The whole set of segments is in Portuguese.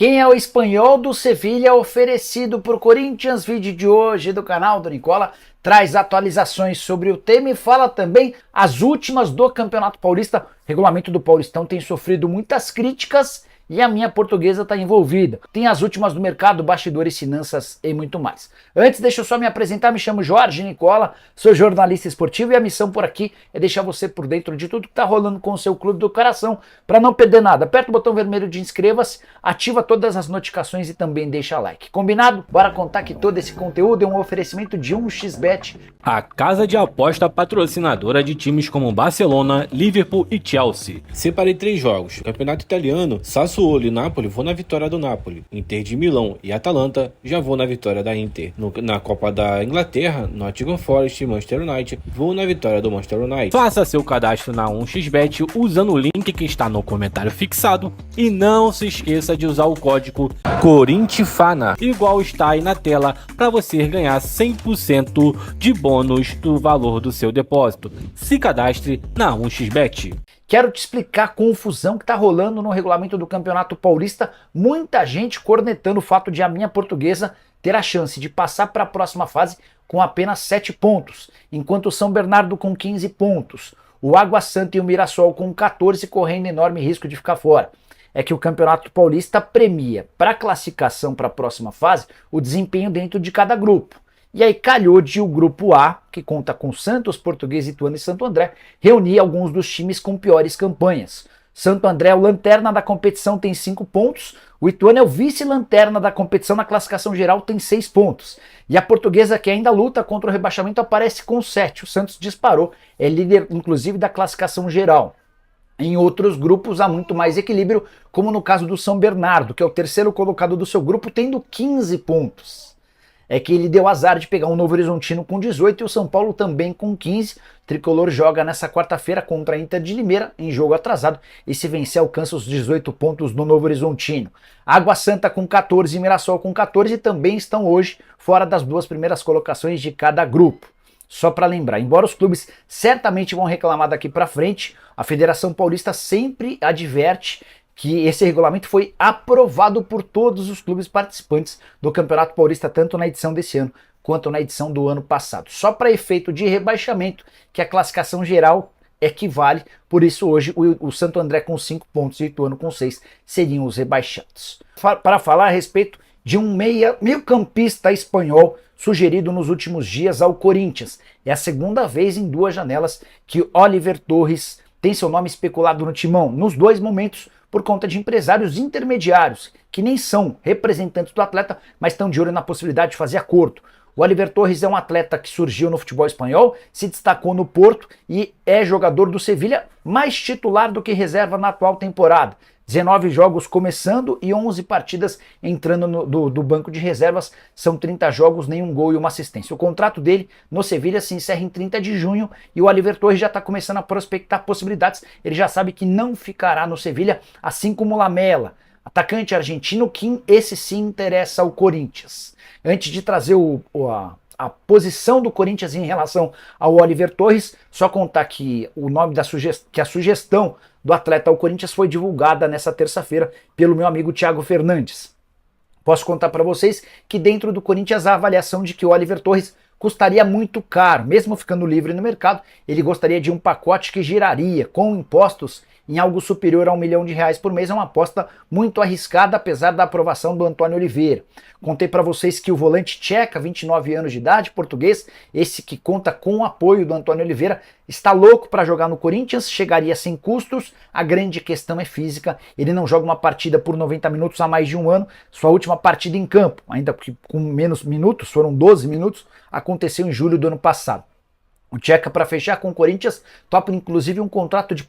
Quem é o espanhol do Sevilha oferecido por Corinthians? Vídeo de hoje do canal do Nicola traz atualizações sobre o tema e fala também as últimas do Campeonato Paulista. O regulamento do Paulistão tem sofrido muitas críticas e a minha portuguesa está envolvida. Tem as últimas do mercado, bastidores, finanças e muito mais. Antes, deixa eu só me apresentar, me chamo Jorge Nicola, sou jornalista esportivo e a missão por aqui é deixar você por dentro de tudo que está rolando com o seu clube do coração, para não perder nada. Aperta o botão vermelho de inscreva-se, ativa todas as notificações e também deixa like. Combinado? Bora contar que todo esse conteúdo é um oferecimento de 1xBet, a casa de aposta patrocinadora de times como Barcelona, Liverpool e Chelsea. Separei 3 jogos. No Campeonato Italiano, Sassuolo e Napoli, vou na vitória do Napoli. Inter de Milão e Atalanta, já vou na vitória da Inter. Na Copa da Inglaterra, Nottingham Forest e Manchester United, vou na vitória do Manchester United. Faça seu cadastro na 1xBet usando o link que está no comentário fixado e não se esqueça de usar o código CORINTHIFANA, igual está aí na tela, para você ganhar 100% de bônus do valor do seu depósito. Se cadastre na 1xBet. Quero te explicar a confusão que está rolando no regulamento do Campeonato Paulista. Muita gente cornetando o fato de a minha portuguesa ter a chance de passar para a próxima fase com apenas 7 pontos, enquanto o São Bernardo com 15 pontos, o Água Santa e o Mirassol com 14 correndo enorme risco de ficar fora. É que o Campeonato Paulista premia para classificação para a próxima fase o desempenho dentro de cada grupo. E aí calhou de o grupo A, que conta com Santos, Português, Ituano e Santo André, reunir alguns dos times com piores campanhas. Santo André é o lanterna da competição, tem 5 pontos. O Ituano é o vice-lanterna da competição na classificação geral, tem 6 pontos. E a Portuguesa, que ainda luta contra o rebaixamento, aparece com 7. O Santos disparou, é líder inclusive da classificação geral. Em outros grupos há muito mais equilíbrio, como no caso do São Bernardo, que é o terceiro colocado do seu grupo, tendo 15 pontos. É que ele deu azar de pegar um Novo Horizontino com 18 e o São Paulo também com 15. O Tricolor joga nessa quarta-feira contra a Inter de Limeira, em jogo atrasado, e se vencer alcança os 18 pontos do Novo Horizontino. Água Santa com 14 e Mirassol com 14 também estão hoje fora das 2 primeiras colocações de cada grupo. Só para lembrar, embora os clubes certamente vão reclamar daqui para frente, a Federação Paulista sempre adverte que esse regulamento foi aprovado por todos os clubes participantes do Campeonato Paulista, tanto na edição desse ano quanto na edição do ano passado. Só para efeito de rebaixamento, que a classificação geral equivale, por isso hoje o Santo André com 5 pontos e o Ituano com 6 seriam os rebaixados. Para falar a respeito de um meio-campista espanhol sugerido nos últimos dias ao Corinthians. É a segunda vez em 2 janelas que Oliver Torres tem seu nome especulado no timão, nos 2 momentos por conta de empresários intermediários, que nem são representantes do atleta, mas estão de olho na possibilidade de fazer acordo. O Oliver Torres é um atleta que surgiu no futebol espanhol, se destacou no Porto e é jogador do Sevilha, mais titular do que reserva na atual temporada. 19 jogos começando e 11 partidas entrando do banco de reservas, são 30 jogos, nenhum gol e uma assistência. O contrato dele no Sevilha se encerra em 30 de junho e o Oliver Torres já está começando a prospectar possibilidades. Ele já sabe que não ficará no Sevilha, assim como o Lamela, atacante argentino, que esse sim interessa ao Corinthians. Antes de trazer a posição do Corinthians em relação ao Oliver Torres, só contar que o nome que a sugestão do atleta ao Corinthians foi divulgada nessa terça-feira pelo meu amigo Thiago Fernandes. Posso contar para vocês que dentro do Corinthians há a avaliação de que o Oliver Torres custaria muito caro, mesmo ficando livre no mercado, ele gostaria de um pacote que giraria com impostos em algo superior a R$1 milhão por mês. É uma aposta muito arriscada, apesar da aprovação do Antônio Oliveira. Contei para vocês que o volante Tcheca, 29 anos de idade, português, esse que conta com o apoio do Antônio Oliveira, está louco para jogar no Corinthians, chegaria sem custos. A grande questão é física, ele não joga uma partida por 90 minutos há mais de um ano, sua última partida em campo, ainda que com menos minutos, foram 12 minutos, aconteceu em julho do ano passado. O Tcheca, para fechar com o Corinthians, topa inclusive um contrato de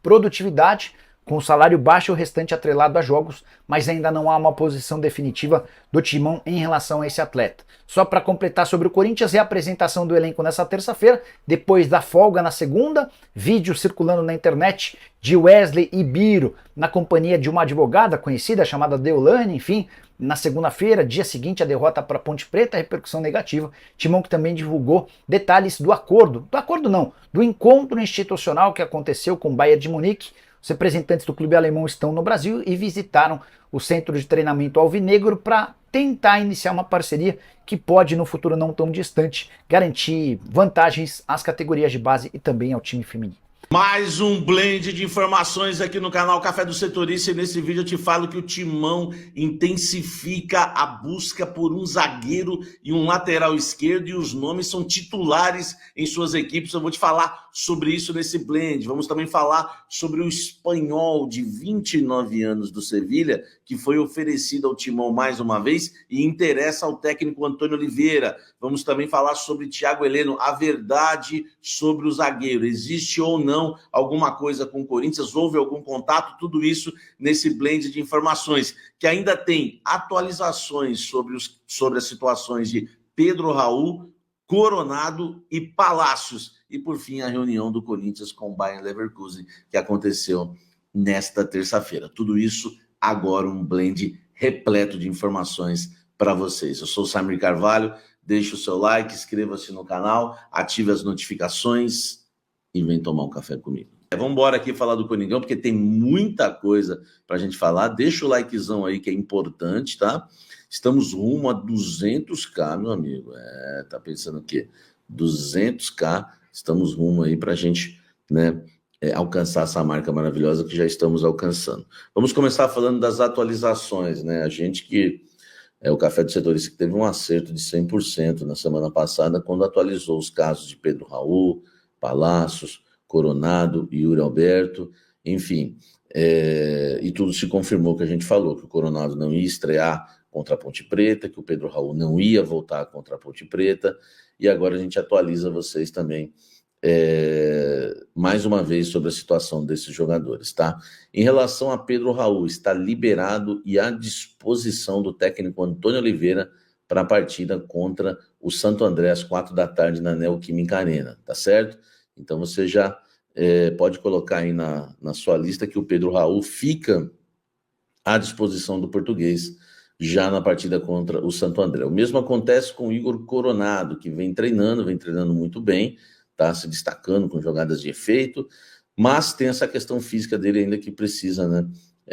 produtividade, com salário baixo e o restante atrelado a jogos, mas ainda não há uma posição definitiva do timão em relação a esse atleta. Só para completar sobre o Corinthians, é a apresentação do elenco nessa terça-feira, depois da folga na segunda, vídeo circulando na internet de Wesley e Biro na companhia de uma advogada conhecida chamada Deolane, enfim. Na segunda-feira, dia seguinte, a derrota para Ponte Preta, repercussão negativa. Timão que também divulgou detalhes do encontro institucional que aconteceu com o Bayern de Munique. Os representantes do clube alemão estão no Brasil e visitaram o centro de treinamento alvinegro para tentar iniciar uma parceria que pode, no futuro não tão distante, garantir vantagens às categorias de base e também ao time feminino. Mais um blend de informações aqui no canal Café do Setorista, e nesse vídeo eu te falo que o Timão intensifica a busca por um zagueiro e um lateral esquerdo, e os nomes são titulares em suas equipes. Eu vou te falar sobre isso nesse blend. Vamos também falar sobre o espanhol de 29 anos do Sevilha, que foi oferecido ao Timão mais uma vez e interessa ao técnico Antônio Oliveira. Vamos também falar sobre Thiago Heleno, a verdade sobre o zagueiro. Existe ou não alguma coisa com o Corinthians? Houve algum contato? Tudo isso nesse blend de informações, que ainda tem atualizações sobre as situações de Pedro Raul, Coronado e Palácios. E, por fim, a reunião do Corinthians com o Bayer Leverkusen, que aconteceu nesta terça-feira. Tudo isso agora, um blend repleto de informações para vocês. Eu sou o Samir Carvalho, deixe o seu like, inscreva-se no canal, ative as notificações e vem tomar um café comigo. Vamos embora aqui falar do Coringão, porque tem muita coisa para a gente falar. Deixa o likezão aí, que é importante, tá? Estamos rumo a 200k, meu amigo. Tá pensando o quê? 200k, estamos rumo aí para a gente, né, alcançar essa marca maravilhosa que já estamos alcançando. Vamos começar falando das atualizações, né? A gente que o Café do Setorista, que teve um acerto de 100% na semana passada, quando atualizou os casos de Pedro Raul, Palácios, Coronado e Yuri Alberto, enfim, e tudo se confirmou que a gente falou, que o Coronado não ia estrear contra a Ponte Preta, que o Pedro Raul não ia voltar contra a Ponte Preta, e agora a gente atualiza vocês também mais uma vez sobre a situação desses jogadores, tá? Em relação a Pedro Raul, está liberado e à disposição do técnico Antônio Oliveira para a partida contra o Santo André às 4 da tarde na Neoquímica Arena, tá certo? Então você já pode colocar aí na sua lista que o Pedro Raul fica à disposição do português já na partida contra o Santo André. O mesmo acontece com o Igor Coronado, que vem treinando muito bem, tá se destacando com jogadas de efeito, mas tem essa questão física dele ainda que precisa, né,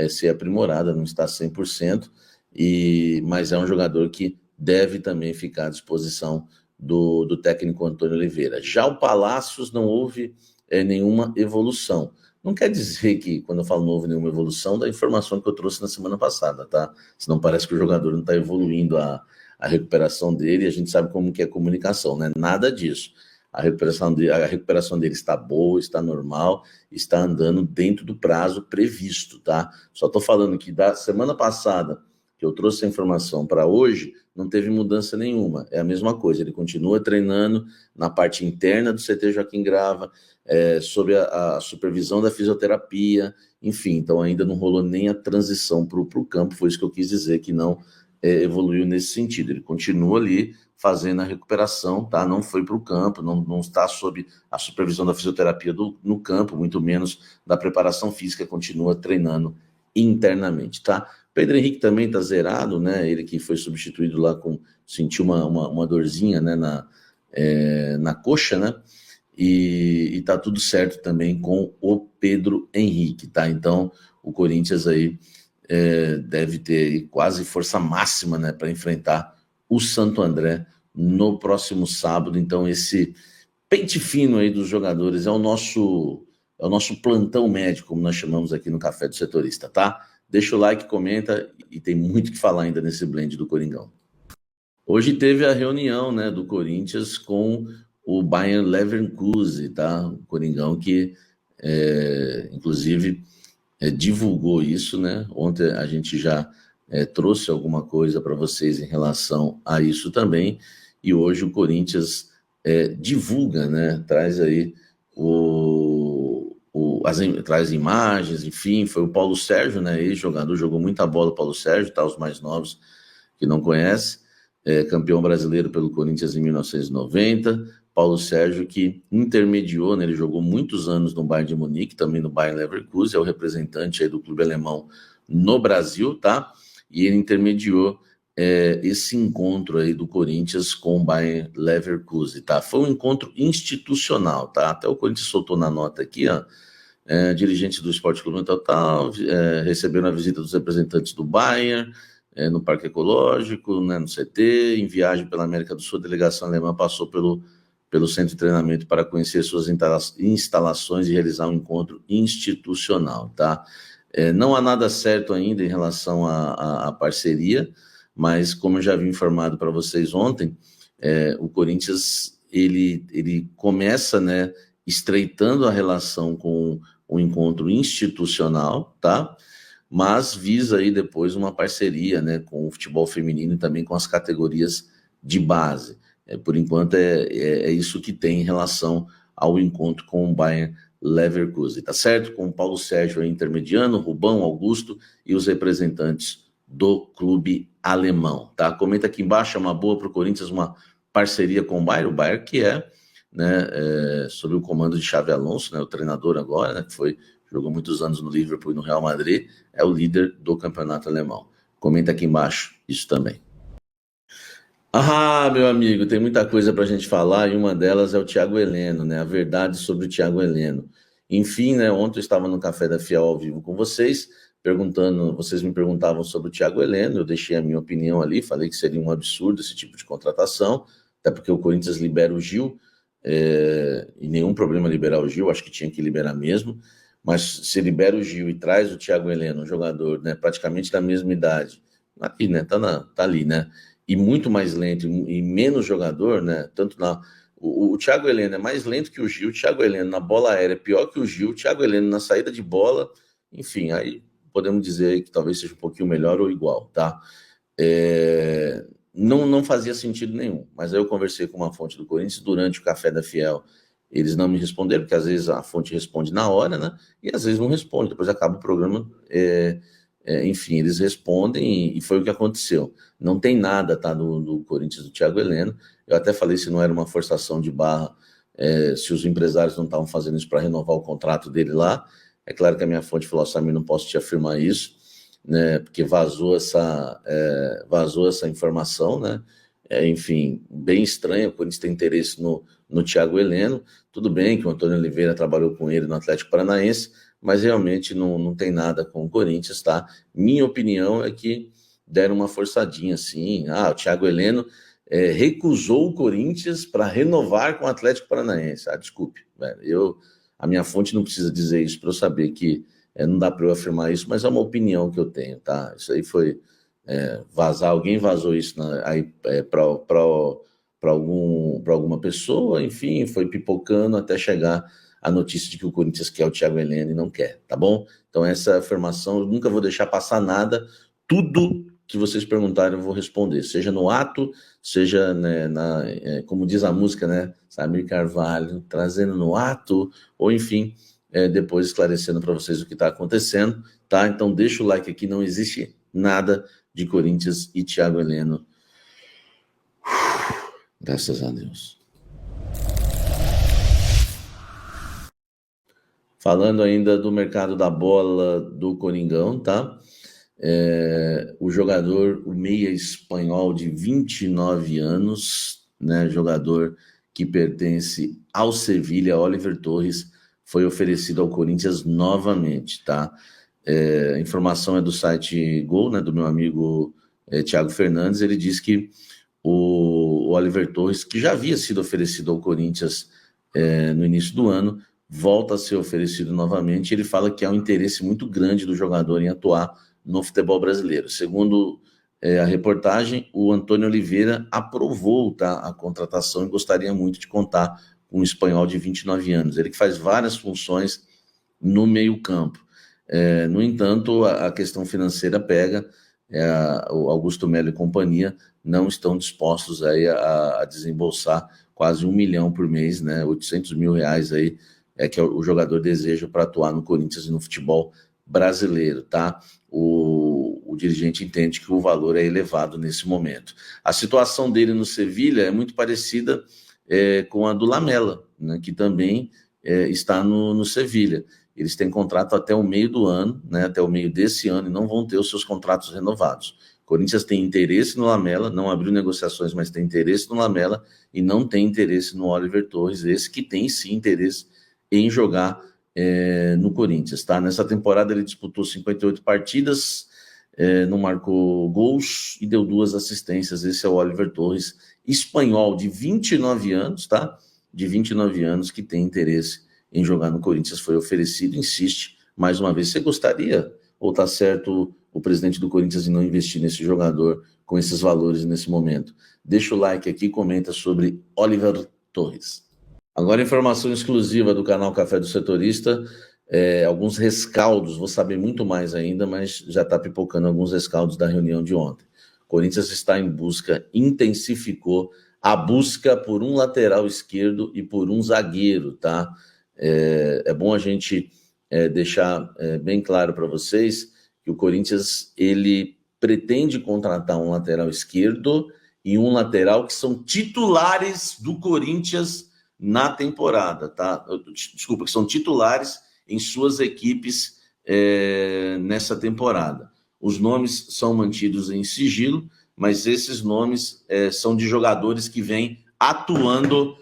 ser aprimorada, não está 100%, mas é um jogador que deve também ficar à disposição do técnico Antônio Oliveira. Já o Palácios não houve nenhuma evolução. Não quer dizer que, quando eu falo não houve nenhuma evolução, da informação que eu trouxe na semana passada, tá? Senão parece que o jogador não está evoluindo a recuperação dele, e a gente sabe como que é a comunicação, né? Nada disso. A recuperação dele está boa, está normal, está andando dentro do prazo previsto, tá? Só estou falando que da semana passada, que eu trouxe a informação para hoje, não teve mudança nenhuma. É a mesma coisa, ele continua treinando na parte interna do CT Joaquim Grava, sob a supervisão da fisioterapia, enfim, então ainda não rolou nem a transição para o campo, foi isso que eu quis dizer, que não evoluiu nesse sentido. Ele continua ali fazendo a recuperação, tá? Não foi para o campo, não está sob a supervisão da fisioterapia no campo, muito menos da preparação física, continua treinando internamente, tá? Pedro Henrique também está zerado, né? Ele que foi substituído lá sentiu uma dorzinha, né, na coxa, né? E tá tudo certo também com o Pedro Henrique, tá? Então o Corinthians aí deve ter quase força máxima, né, para enfrentar o Santo André no próximo sábado. Então esse pente fino aí dos jogadores é o nosso plantão médico, como nós chamamos aqui no Café do Setorista, tá? Deixa o like, comenta, e tem muito que falar ainda nesse blend do Coringão. Hoje teve a reunião, né, do Corinthians com o Bayer Leverkusen, tá? O Coringão que, inclusive, divulgou isso, né? Ontem a gente já trouxe alguma coisa para vocês em relação a isso também, e hoje o Corinthians divulga, né? Traz aí traz imagens, enfim, foi o Paulo Sérgio, né, ex-jogador, jogou muita bola o Paulo Sérgio, tá, os mais novos que não conhecem, campeão brasileiro pelo Corinthians em 1990, Paulo Sérgio que intermediou, né, ele jogou muitos anos no Bayern de Munique, também no Bayer Leverkusen, é o representante aí do clube alemão no Brasil, tá, e ele intermediou esse encontro aí do Corinthians com o Bayer Leverkusen, tá? Foi um encontro institucional, tá? Até o Corinthians soltou na nota aqui, ó, Dirigentes do Esporte Clube Total receberam a visita dos representantes do Bayern, no Parque Ecológico, né, no CT. Em viagem pela América do Sul, a delegação alemã passou pelo centro de treinamento para conhecer suas instalações e realizar um encontro institucional, tá? Não há nada certo ainda em relação à parceria, mas como eu já havia informado para vocês ontem, o Corinthians ele começa, né, estreitando a relação com o encontro institucional, tá? Mas visa aí depois uma parceria, né, com o futebol feminino e também com as categorias de base. Por enquanto é isso que tem em relação ao encontro com o Bayern Leverkusen, tá certo? Com o Paulo Sérgio aí intermediando, Rubão, Augusto e os representantes do clube alemão, tá? Comenta aqui embaixo, é uma boa para o Corinthians uma parceria com o Bayern que né, sob o comando de Xabi Alonso, né, o treinador agora, né, que jogou muitos anos no Liverpool e no Real Madrid, é o líder do campeonato alemão. Comenta aqui embaixo isso também. Meu amigo, tem muita coisa para a gente falar e uma delas é o Thiago Heleno, né, a verdade sobre o Thiago Heleno. Enfim, né, ontem eu estava no Café da Fiel ao vivo com vocês, vocês me perguntavam sobre o Thiago Heleno, eu deixei a minha opinião ali, falei que seria um absurdo esse tipo de contratação, até porque o Corinthians libera o Gil, e nenhum problema liberar o Gil, acho que tinha que liberar mesmo, mas se libera o Gil e traz o Thiago Heleno, um jogador, né, praticamente da mesma idade, aqui, né, tá ali, né, e muito mais lento e menos jogador, né, o Thiago Heleno é mais lento que o Gil, o Thiago Heleno na bola aérea é pior que o Gil, o Thiago Heleno na saída de bola, enfim, aí podemos dizer que talvez seja um pouquinho melhor ou igual, tá? Não fazia sentido nenhum, mas aí eu conversei com uma fonte do Corinthians durante o Café da Fiel, eles não me responderam, porque às vezes a fonte responde na hora, né, e às vezes não responde, depois acaba o programa, enfim, eles respondem e foi o que aconteceu. Não tem nada, tá, do Corinthians, do Thiago Heleno, eu até falei se não era uma forçação de barra, se os empresários não estavam fazendo isso para renovar o contrato dele lá. É claro que a minha fonte falou, Samir, não posso te afirmar isso, né, porque vazou essa informação, né, enfim, bem estranho. O Corinthians tem interesse no Thiago Heleno, tudo bem que o Antônio Oliveira trabalhou com ele no Atlético Paranaense, mas realmente não tem nada com o Corinthians, tá? Minha opinião é que deram uma forçadinha assim, o Thiago Heleno recusou o Corinthians para renovar com o Atlético Paranaense. Desculpe, velho, a minha fonte não precisa dizer isso para eu saber que não dá para eu afirmar isso, mas é uma opinião que eu tenho, tá? Isso aí foi vazar, alguém vazou isso para alguma pessoa, enfim, foi pipocando até chegar a notícia de que o Corinthians quer o Thiago Heleno e não quer, tá bom? Então essa afirmação, eu nunca vou deixar passar nada, tudo que vocês perguntarem eu vou responder, seja no ato, seja, né, como diz a música, né, Samir Carvalho, trazendo no ato, ou enfim, depois esclarecendo para vocês o que está acontecendo, tá? Então deixa o like aqui, não existe nada de Corinthians e Thiago Heleno. Graças a Deus. Falando ainda do mercado da bola do Coringão, tá? O jogador, o meia espanhol de 29 anos, né? Jogador que pertence ao Sevilha, Oliver Torres, foi oferecido ao Corinthians novamente, tá? A informação é do site Gol, né? Do meu amigo Thiago Fernandes. Ele diz que o Oliver Torres, que já havia sido oferecido ao Corinthians no início do ano, volta a ser oferecido novamente. Ele fala que há um interesse muito grande do jogador em atuar no futebol brasileiro. Segundo a reportagem, o Antônio Oliveira aprovou, tá, a contratação e gostaria muito de contar com um espanhol de 29 anos. Ele que faz várias funções no meio-campo. No entanto, a questão financeira pega. O Augusto Melo e companhia não estão dispostos aí a desembolsar quase 1 milhão por mês, né, 800 mil reais aí, que o jogador deseja para atuar no Corinthians e no futebol brasileiro, tá? O dirigente entende que o valor é elevado nesse momento. A situação dele no Sevilha é muito parecida com a do Lamela, né, que também está no Sevilha. Eles têm contrato até o meio do ano, né, até o meio desse ano, e não vão ter os seus contratos renovados. O Corinthians tem interesse no Lamela, não abriu negociações, mas tem interesse no Lamela e não tem interesse no Oliver Torres, esse que tem sim interesse em jogar no Corinthians, tá? Nessa temporada ele disputou 58 partidas, não marcou gols e deu 2 assistências. Esse é o Oliver Torres, espanhol de 29 anos, tá? De 29 anos, que tem interesse em jogar no Corinthians, foi oferecido, insiste mais uma vez. Você gostaria, ou tá certo o presidente do Corinthians em não investir nesse jogador com esses valores nesse momento? Deixa o like aqui, comenta sobre Oliver Torres. Agora, informação exclusiva do canal Café do Setorista, alguns rescaldos, vou saber muito mais ainda, mas já está pipocando alguns rescaldos da reunião de ontem. O Corinthians está em busca, intensificou a busca por um lateral esquerdo e por um zagueiro, tá? É bom a gente deixar bem claro para vocês que o Corinthians, ele pretende contratar um lateral esquerdo e um lateral que são titulares do Corinthians na temporada, tá? Desculpa, que são titulares em suas equipes nessa temporada. Os nomes são mantidos em sigilo, mas esses nomes são de jogadores que vêm atuando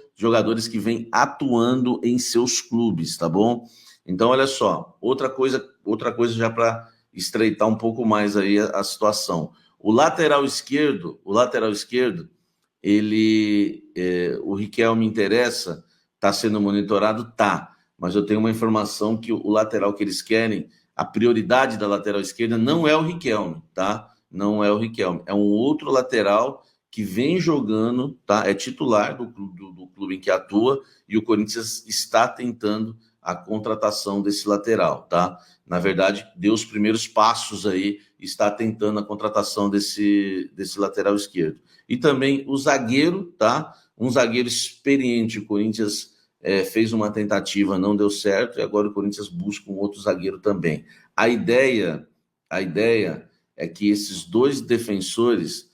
em seus clubes, tá bom? Então, olha só, outra coisa já para estreitar um pouco mais aí a situação. O lateral esquerdo, o Riquelme interessa, está sendo monitorado, tá, mas eu tenho uma informação que o lateral que eles querem, a prioridade da lateral esquerda não é o Riquelme, tá? Não é o Riquelme, é um outro lateral que vem jogando, tá? É titular do clube em que atua, e o Corinthians está tentando a contratação desse lateral, tá? Na verdade, deu os primeiros passos aí, está tentando a contratação desse lateral esquerdo. E também o zagueiro, tá? Um zagueiro experiente. O Corinthians fez uma tentativa, não deu certo, e agora o Corinthians busca um outro zagueiro também. A ideia é que esses dois defensores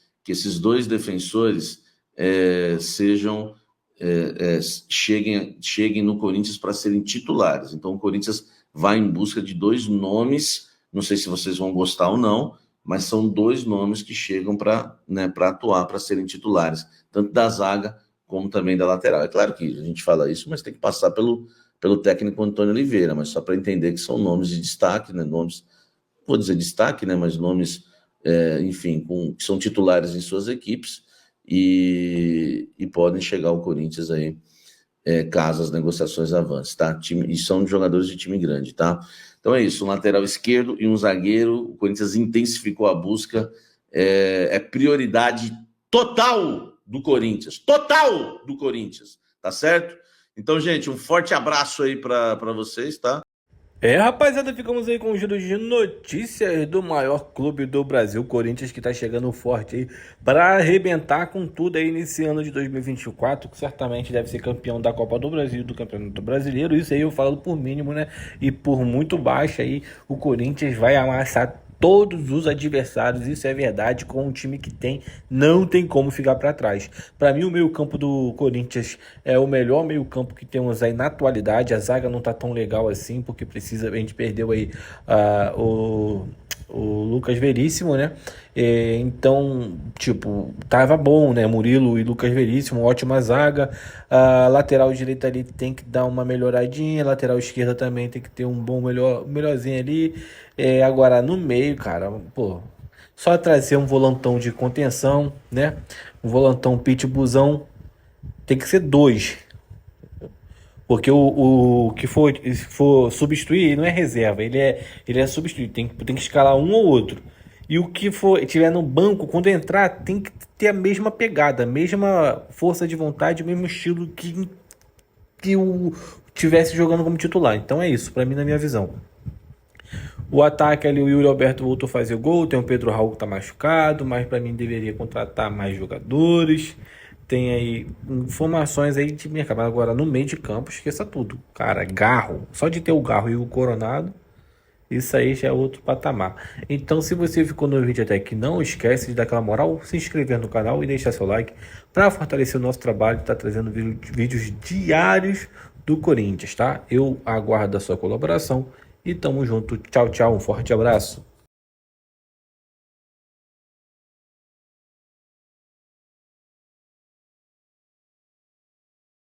cheguem no Corinthians para serem titulares. Então o Corinthians vai em busca de 2 nomes, não sei se vocês vão gostar ou não, mas são 2 nomes que chegam para atuar, para serem titulares, tanto da zaga como também da lateral. É claro que a gente fala isso, mas tem que passar pelo técnico Antônio Oliveira, mas só para entender que são nomes de destaque, né? Nomes, vou dizer destaque, né? Mas nomes, enfim, que são titulares em suas equipes e podem chegar ao Corinthians aí, caso as negociações avancem, tá? E são jogadores de time grande, tá? Então é isso, um lateral esquerdo e um zagueiro. O Corinthians intensificou a busca, é prioridade total do Corinthians, tá certo? Então, gente, um forte abraço aí para vocês, tá? Rapaziada, ficamos aí com o giro de notícias do maior clube do Brasil, Corinthians, que tá chegando forte aí para arrebentar com tudo aí nesse ano de 2024, que certamente deve ser campeão da Copa do Brasil, do Campeonato Brasileiro. Isso aí eu falo por mínimo, né? E por muito baixo aí, o Corinthians vai amassar todos os adversários, isso é verdade. Com o time que tem, não tem como ficar para trás. Para mim, o meio-campo do Corinthians é o melhor meio-campo que temos aí na atualidade. A zaga não tá tão legal assim, porque a gente perdeu aí o Lucas Veríssimo, né? Então, tipo, tava bom, né? Murilo e Lucas Veríssimo, ótima zaga. A lateral direita ali tem que dar uma melhoradinha, a lateral esquerda também tem que ter um melhorzinho ali. Agora, no meio, cara, pô, só trazer um volantão de contenção, né? Um volantão pitbullzão, tem que ser 2. Porque o que for substituir, não é reserva, ele é substituir, tem que escalar um ou outro. E o que tiver no banco, quando entrar, tem que ter a mesma pegada, a mesma força de vontade, o mesmo estilo que o tivesse jogando como titular. Então é isso, pra mim, na minha visão. O ataque ali, o Yuri Alberto voltou a fazer gol, tem o Pedro Raul que tá machucado, mas pra mim deveria contratar mais jogadores. Tem aí informações aí de mercado. Agora, no meio de campo, esqueça tudo. Cara, Garro. Só de ter o Garro e o Coronado, isso aí já é outro patamar. Então, se você ficou no vídeo até aqui, não esquece de dar aquela moral, se inscrever no canal e deixar seu like para fortalecer o nosso trabalho. Tá trazendo vídeos diários do Corinthians, tá? Eu aguardo a sua colaboração e tamo junto. Tchau, tchau. Um forte abraço.